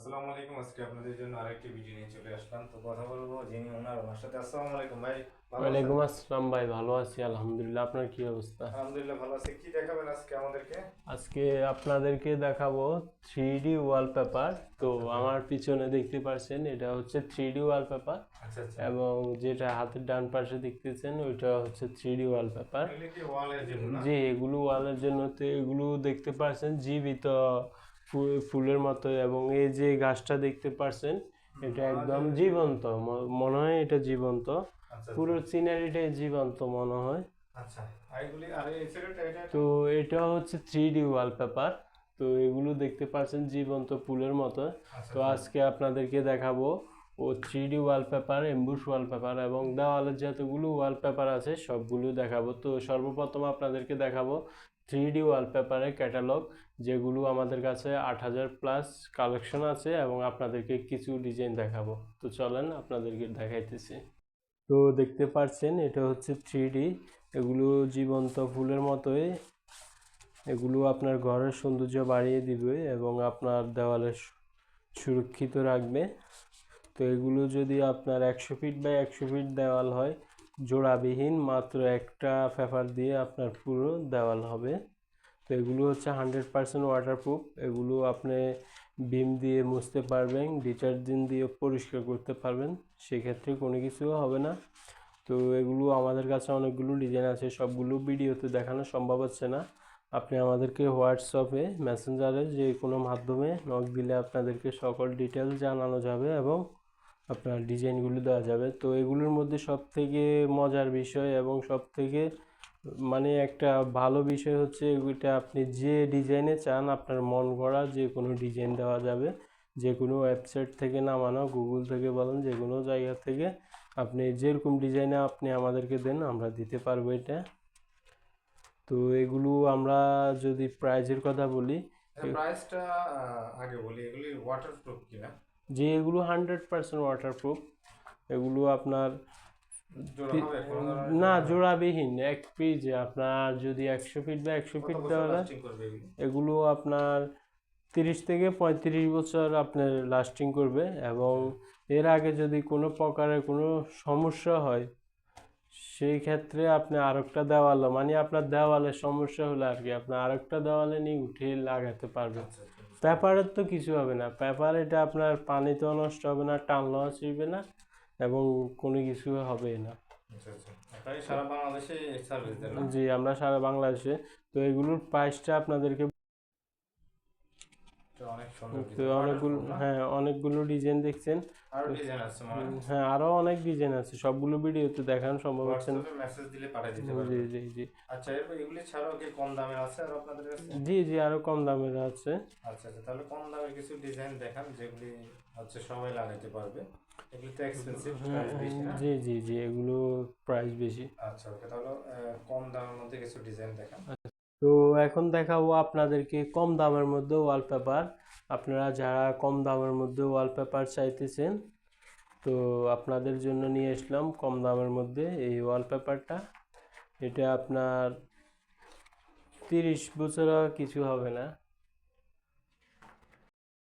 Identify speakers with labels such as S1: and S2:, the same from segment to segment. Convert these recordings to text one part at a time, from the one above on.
S1: আসসালামু আলাইকুম। আজকে আপনাদের জন্য আরেকটি ভিডিও নিয়ে চলে আসলাম। তো কথা বলবো যিনি ওনার ওনার সাথে। আসসালামু আলাইকুম ভাই, ভালো আছেন?
S2: ওয়ালাইকুম আসসালাম ভাই, ভালো আছি আলহামদুলিল্লাহ। আপনার কি অবস্থা?
S1: আলহামদুলিল্লাহ ভালো আছি। কি দেখাবেন আজকে আমাদেরকে?
S2: আজকে আপনাদেরকে দেখাবো 3D ওয়ালপেপার। তো
S1: আচ্ছা আচ্ছা
S2: আমার পিছনে দেখতে পাচ্ছেন এটা হচ্ছে 3D ওয়ালপেপার,
S1: আচ্ছা আচ্ছা।
S2: এবং যেটা হাতের ডান পাশে দেখতেছেন ওইটা হচ্ছে 3D ওয়ালপেপার।
S1: এগুলি কি ওয়ালের জন্য না?
S2: যে এগুলো ওয়ালের জন্য, তো এগুলো দেখতে পাচ্ছেন জীবিত ফুলের মতো, এবং এই যে গাছটা দেখতে পাচ্ছেন এটা
S1: মনে হয়
S2: একদম
S1: যে
S2: জীবন্ত। মনে হয় এটা জীবন্ত,
S1: আচ্ছা আচ্ছা
S2: পুরো সিনারিটাই জীবন্ত মনে হয়।
S1: আচ্ছা। আর এগুলি আর এই সাইডটা এটা
S2: তো এটা হচ্ছে 3D ওয়ালপেপার। তো এগুলো দেখতে পাচ্ছেন জীবন্ত ফুলের মতো।
S1: আচ্ছা
S2: তো
S1: আচ্ছা
S2: আজকে আপনাদেরকে দেখাবো ও 3D ওয়ালপেপার, এমবুশ ওয়ালপেপার, এবং দেওয়ালের যতগুলো ওয়ালপেপার আছে সবগুলো দেখাবো। তো সর্বপ্রথম আপনাদেরকে দেখাবো 3D ওয়ালপেপারের ক্যাটালগ, যেগুলো আমাদের কাছে 8,000 প্লাস কালেকশন আছে, এবং আপনাদেরকে কিছু ডিজাইন দেখাবো। তো চলেন আপনাদেরকে দেখাইতেছি। তো দেখতে পাচ্ছেন এটা হচ্ছে 3D, এগুলো জীবন্ত ফুলের মতোই। এগুলো আপনার ঘরের সৌন্দর্য বাড়িয়ে দিবে এবং আপনার দেওয়ালে সুরক্ষিত রাখবে। তো এগুলো যদি আপনার 100 ফিট বাই 100 ফিট দেওয়াল হয়, জোড়াবিহীন, মাত্র একটা পেপার দিয়ে আপনার পুরো দেওয়াল হবে। তো এগুলো হচ্ছে 100% ওয়াটারপ্রুফ। এগুলো আপনি বিম দিয়ে মুছতে পারবেন, ডিটারজেন্ট দিয়ে পরিষ্কার করতে পারবেন, সেক্ষেত্রে কোনো কিছু হবে না। তো এগুলো আমাদের কাছে অনেকগুলো ডিজাইন আছে, সবগুলো ভিডিওতে দেখানো সম্ভব হচ্ছে না। আপনি আমাদেরকে হোয়াটসঅ্যাপে, মেসেঞ্জারে যে কোনো মাধ্যমে নক দিলে আপনাদেরকে সকল ডিটেলস জানানো যাবে, এবং আপনার ডিজাইনগুলো দেওয়া যাবে। তো এগুলোর মধ্যে সব থেকে মজার বিষয় এবং সব থেকে মানে একটা ভালো বিষয় হচ্ছে এটা আপনি যে ডিজাইনে চান আপনার মন গড়া যে কোনো ডিজাইন দেওয়া যাবে। যে কোনো ওয়েবসাইট থেকে নামানো, গুগল থেকে বলেন, যে কোনো জায়গা থেকে আপনি যেরকম ডিজাইনে আপনি আমাদেরকে দেন আমরা দিতে পারবো এটা। তো এগুলো আমরা যদি প্রাইজের কথা বলি,
S1: প্রাইসটা আগে বলি, এগুলি ওয়াটারপ্রুফ কিনা?
S2: যে এগুলো 100% ওয়াটারপ্রুফ। এগুলো আপনার
S1: জোড়া হবে? কোনো ধরনের
S2: না,
S1: জোড়া হবে?
S2: জোড়াবিহীন এক পেজে আপনার যদি 100 ফিট বা একশো
S1: কত
S2: ফিট
S1: বছর
S2: দেওয়ালে,
S1: লাস্টিং করবে এগুলি?
S2: এগুলো আপনার 30 থেকে 35 বছর আপনার লাস্টিং করবে। এবং
S1: আচ্ছা
S2: এর আগে যদি কোনো প্রকারের কোনো সমস্যা হয়, সেই ক্ষেত্রে আপনি আরেকটা দেওয়ালে, মানে আপনার দেওয়ালের সমস্যা হলে আর কি, আপনি আরেকটা দেওয়ালে নিয়ে উঠিয়ে লাগাতে পারবেন।
S1: আচ্ছা আচ্ছা, বুঝতে পারছি।
S2: পেপারের তো কিছু হবে না, পেপার এটা আপনার পানিতেও নষ্ট হবে না, টানলেও ছিঁড়বে না, এবং কোনো কিছু হবে না।
S1: আচ্ছা আচ্ছা, আপনারা সারা বাংলাদেশে সার্ভিস দেন না?
S2: জি, আমরা সারা বাংলাদেশে। তো এগুলোর প্রাইসটা আপনাদেরকে,
S1: এটা অনেক সুন্দর
S2: তো
S1: ডিজাইন,
S2: অনেকগুলো,
S1: ওয়াটারপ্রুফ না?
S2: হ্যাঁ অনেকগুলো ডিজাইন দেখছেন।
S1: আরো
S2: তো
S1: ডিজাইন আছে মনে হয়।
S2: হ্যাঁ, আরও অনেক ডিজাইন আছে, সবগুলো ভিডিওতে দেখানো সম্ভব হচ্ছে না।
S1: হোয়াটসঅ্যাপে মেসেজ দিলে পাঠিয়ে দিতে
S2: জি
S1: পারবেন।
S2: জি জি।
S1: আচ্ছা, এরপর এগুলি ছাড়াও কি কম দামের আছে আর আপনাদের কাছে?
S2: জি জি, আরও কম দামের আছে।
S1: আচ্ছা আচ্ছা, তাহলে কম দামের কিছু ডিজাইন দেখান যেগুলি হচ্ছে সবাই লাগাইতে পারবে। এগুলি তো এক্সপেন্সিভ,
S2: হ্যাঁ,
S1: প্রাইস বেশি না?
S2: জি জি জি, এগুলো প্রাইস বেশি।
S1: আচ্ছা ওকে, তাহলে কম দামের মধ্যে কিছু ডিজাইন দেখান।
S2: তো এখন দেখাবো আপনাদেরকে কম দামের মধ্যে ওয়ালপেপার। আপনারা যারা কম দামের মধ্যে ওয়ালপেপার চাইতেছেন, তো আপনাদের জন্য নিয়ে আসলাম কম দামের মধ্যে এই ওয়ালপেপারটা। এটা আপনার 30 বছর কিছু হবে না।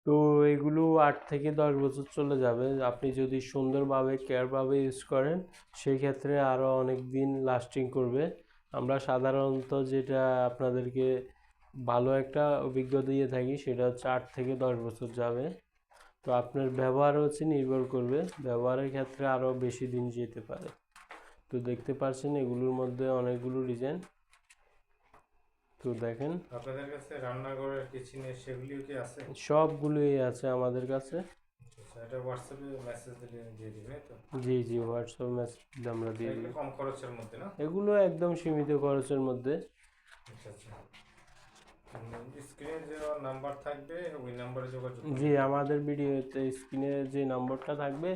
S2: তো এগুলো 8 থেকে 10 বছর চলে যাবে আপনি যদি সুন্দরভাবে কেয়ারভাবে ইউজ করেন, সেই ক্ষেত্রে আরও অনেক দিন লাস্টিং করবে। আমরা সাধারণত যেটা আপনাদেরকে ভালো একটা অভিজ্ঞতা দিয়ে থাকি সেটা হচ্ছে 8 থেকে 10 বছর যাবে। তো আপনার ব্যবহার হচ্ছে নির্ভর করবে, ব্যবহারের ক্ষেত্রে আরও বেশি দিন যেতে পারে। তো দেখতে পাচ্ছেন এগুলোর মধ্যে অনেকগুলো ডিজাইন। তো দেখেন,
S1: আপনাদের কাছে রান্নাঘরের কিচেনের সেগুলিও কি আছে?
S2: সবগুলোই আছে আমাদের কাছে।
S1: আচ্ছা, এটা হোয়াটসঅ্যাপে মেসেজ দিলে দিয়ে দিবে তো?
S2: জি জি, হোয়াটসঅ্যাপ মেসেজ আমরা দিয়ে
S1: এগুলি
S2: দিই।
S1: কম খরচের মধ্যে না?
S2: এগুলো একদম সীমিত খরচের মধ্যে।
S1: আচ্ছা আচ্ছা। স্ক্রিনে যে নাম্বার থাকবে ওই নাম্বারে যোগাযোগ
S2: জি,
S1: করলে।
S2: আমাদের ভিডিওতে স্ক্রিনে যে নম্বরটা থাকবে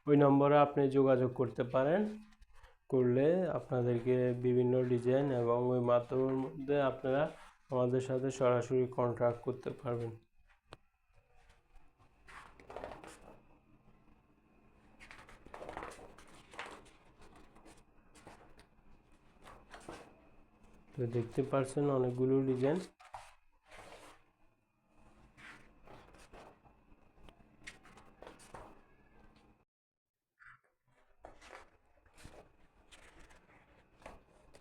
S2: ওই নম্বরে আপনি যোগাযোগ করতে পারেন। করলে আপনাদেরকে বিভিন্ন ডিজাইন এবং ওই মাধ্যমের মধ্যে আপনারা আমাদের সাথে সরাসরি কন্ট্যাক্ট করতে পারবেন। তো দেখতে পাচ্ছেন অনেকগুলো ডিজাইন।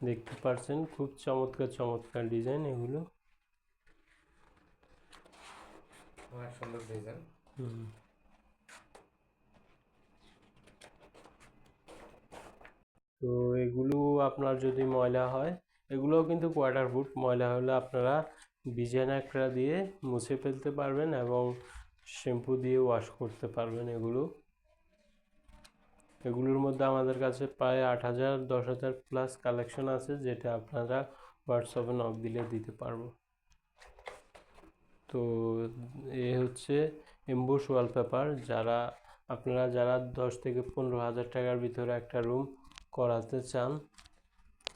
S2: দেখতে পাচ্ছেন খুব চমৎকার চমৎকার ডিজাইন এগুলো।
S1: অনেক সুন্দর ডিজাইন।
S2: তো এগুলো আপনার যদি ময়লা হয়, এগুলোও কিন্তু ওয়াটারপ্রুফ, ময়লা হলে আপনারা ভিজানো একটা দিয়ে মুছে ফেলতে পারবেন এবং শ্যাম্পু দিয়ে ওয়াশ করতে পারবেন। এগুলোর মধ্যে আমাদের কাছে প্রায় 8,000 10,000 প্লাস কালেকশন আছে, যেটা আপনারা হোয়াটসঅ্যাপে নক দিলে দিতে পারবো। তো এ হচ্ছে এমবুশ ওয়ালপেপার, যারা 10 থেকে 15,000 টাকার ভিতরে একটা রুম করাতে চান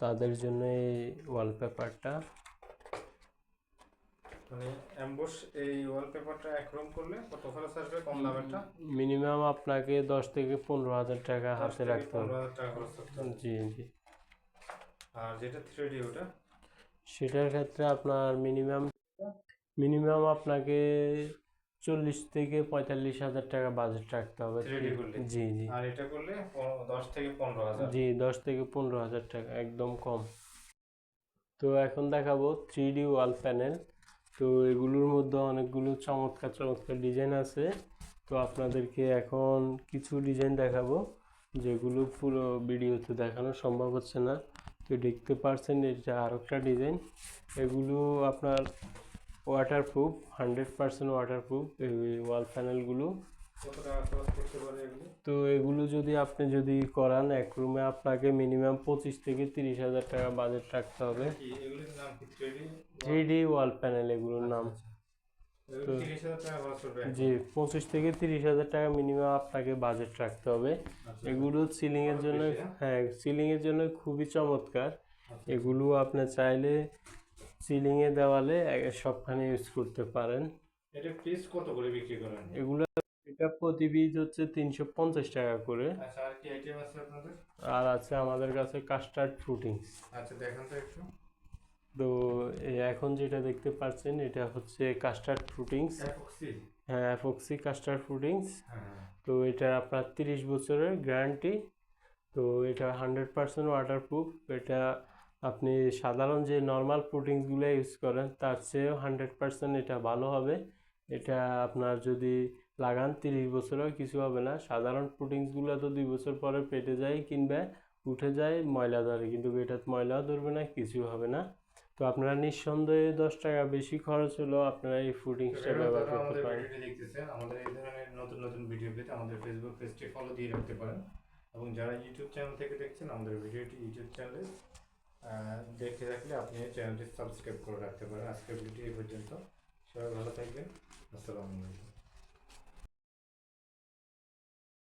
S2: তাদের জন্য এই ওয়ালপেপারটা।
S1: মানে এমবস এই ওয়ালপেপারটা এক রুম করলে কত খরচ আসবে কম দামেরটা?
S2: মিনিমাম আপনাকে 10 থেকে 15,000 টাকা হাতে রাখতে হবে।
S1: 15,000 টাকা খরচ করতে হবে।
S2: জি জি।
S1: আর যেটা 3D ওটা
S2: সেটার ক্ষেত্রে আপনার মিনিমাম আপনাকে 40 থেকে 45,000 টাকা বাজেট রাখতে হবে।
S1: 3D করলে?
S2: জি জি।
S1: আর এটা করলে 10 থেকে 15,000?
S2: জি, 10 থেকে 15,000 টাকা, একদম কম। তো এখন দেখাবো 3D ওয়াল প্যানেল। তো এগুলোর মধ্যে অনেকগুলো চমৎকার চমৎকার ডিজাইন আছে। তো আপনাদেরকে এখন কিছু ডিজাইন দেখাবো যেগুলো পুরো ভিডিওতে দেখানো সম্ভব হচ্ছে না। তো দেখতে পারছেন এটা আরেকটা ডিজাইন। এগুলো আপনার ওয়াটারপ্রুফ, 100% ওয়াটারপ্রুফ এই ওয়াল প্যানেলগুলো।
S1: কত টাকা খরচ করতে পারে এগুলো?
S2: তো এগুলো আপনি করান এক রুমে, আপনাকে মিনিমাম 25 থেকে 30,000 টাকা বাজেট রাখতে হবে।
S1: কি এগুলোর নাম কি? 3D
S2: 3D ওয়াল প্যানেল এগুলোর নাম।
S1: এগুলো 30,000 টাকা খরচ করবে?
S2: জি, 25 থেকে 30,000 টাকা মিনিমাম আপনাকে বাজেট রাখতে হবে। এগুলো সিলিং এর জন্য, হ্যাঁ সিলিং এর জন্য খুবই চমৎকার। এগুলো আপনি চাইলে সিলিং এ দেওয়ালে সবখানে ইউজ করতে পারেন।
S1: এটা পিস কত করে বিক্রি করেন?
S2: এটা প্রতি পিস হচ্ছে 350 টাকা করে।
S1: আচ্ছা, আর কি আইটেম আছে আপনাদের?
S2: আর আছে আমাদের কাছে কাস্টার্ড ফ্রুটিংস।
S1: আচ্ছা দেখান তো একটু।
S2: তো এখন যেটা দেখতে পাচ্ছেন এটা হচ্ছে কাস্টার্ড ফ্রুটিংস।
S1: এপক্সি?
S2: হ্যাঁ, এপক্সি কাস্টার্ড ফ্রুটিংস।
S1: হ্যাঁ।
S2: তো এটা আপনার 30 বছরের গ্যারান্টি। তো এটা 100% ওয়াটারপ্রুফ। এটা আপনি সাধারণ যে নর্মাল পুটিংসগুলো ইউজ করেন তার চেয়েও 100% এটা ভালো হবে। এটা আপনার যদি লাগান 30 বছরেও কিছু হবে না। সাধারণ পুটিংসগুলো তো 2 বছর পরে পেটে যায় কিংবা উঠে যায়, ময়লা ধরে, কিন্তু এটা ময়লাও ধরবে না, কিছু হবে না। তো আপনারা নিঃসন্দেহে 10 টাকা বেশি খরচ হলেও আপনারা এই ফুটিংসটা ব্যবহার করতে পারেন।
S1: আমাদের এই ধরনের নতুন নতুন ভিডিও পেতে আমাদের ফেসবুক পেজটি ফলো দিয়ে রাখতে পারেন, এবং যারা ইউটিউব চ্যানেল থেকে দেখছেন আমাদের ভিডিওটি ইউটিউব চ্যানেলে দেখে রাখলে আপনি চ্যানেলটি সাবস্ক্রাইব করে রাখতে পারেন। আজকের ভিডিও এই পর্যন্ত। সবাই ভালো থাকবেন। আসসালামু আলাইকুম।